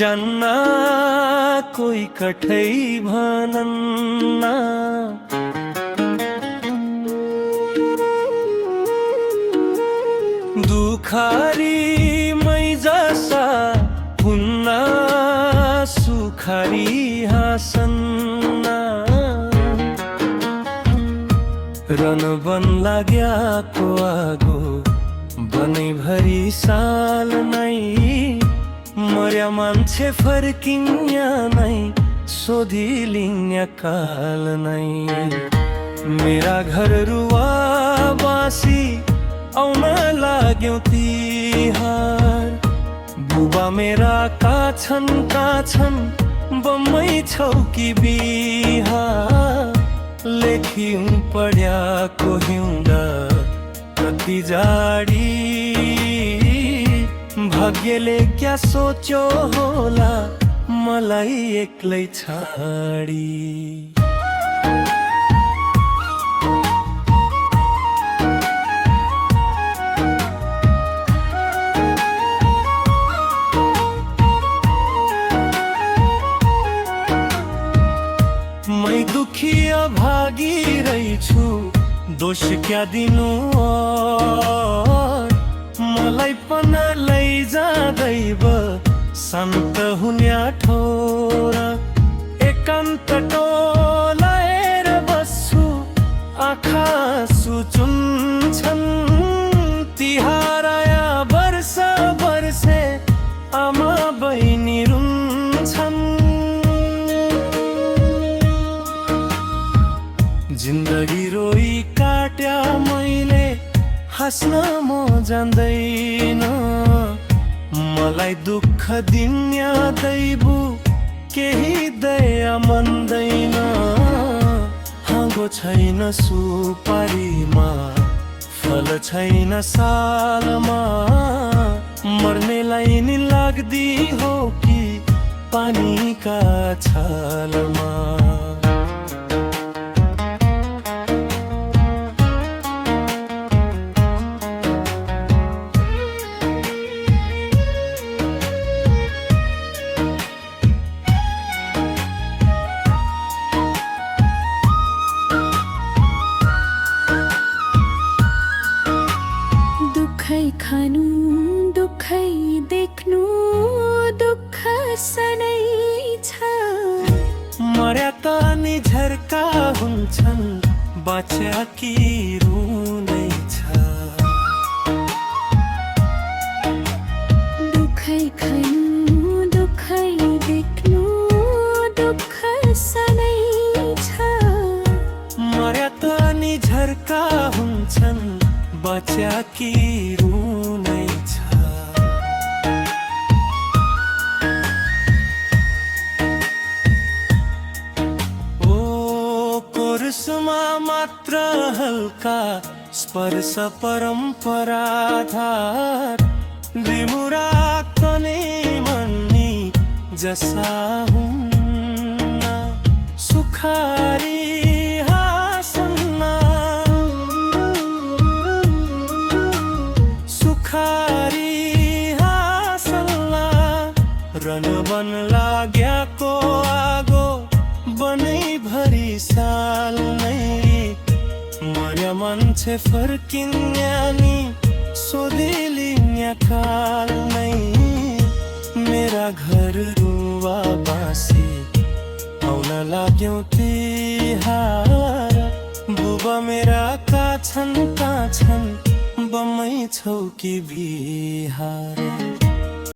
जान्ना कोही कठै भनन्ना दुखारी मै जसा हुन्न सुखारी हाँसन्ना रनबन लाग्याको आगो बनैभरि साल नै मर्या मान्छे फर्किन्या नै सोधिलिन्या काल नै मेरा घर रुवा बासी आउन लाग्यो तिहार बुबा मेरा काछन् बम्मै छौ कि बिहार लेखिउँ पढ्याको हिउँदा कति जाडी भाग्यले क्या सोच्यो होला मलाई एक्लै छाडी मै दुखी अभागी रहेछु दोष क्या दिनु मलाई पन लैजाँदैव शान्त हुन्या ठोरा एकान्त टोलाएर बस्छु आँखा सुचुन्छन् तिहार आया वर्ष वर्षे आमा बहिनी रुन्छन् जिन्दगी रोई काट्या मैले हाँस्न म जान्दैन मलाई दुःख दिन्या दैबु केही दया मन्दैन हाँगो छैन सुपारीमा फल छैन सालमा मर्नेलाई नि लाग्दी हो कि पानीका छालमा दुखै खानु दुखै देख्नु दुःख सनै छ मर्या त नि झर्का हुन्छन् बाच्या कि रुनै छ दुखै खानु दुखै देख्नु दुःख सनै छ मर्या त नि झर्का हुन्छन् बाच्या कि रुनै छ ओ कोरसमा मात्र हल्का स्पर्श परम्पराधार बिमुरा कने मन्नी जसा हुन्न सुखारी रनबन लाग्याको आगो बनैभरि साल नै मर्या मान्छे फर्किन्या नि सोधिलिन्या काल नै मेरा घर रुवा बासी आउन लाग्यो तिहार बुबा मेरा काछन् बम्मै छौ कि बिहार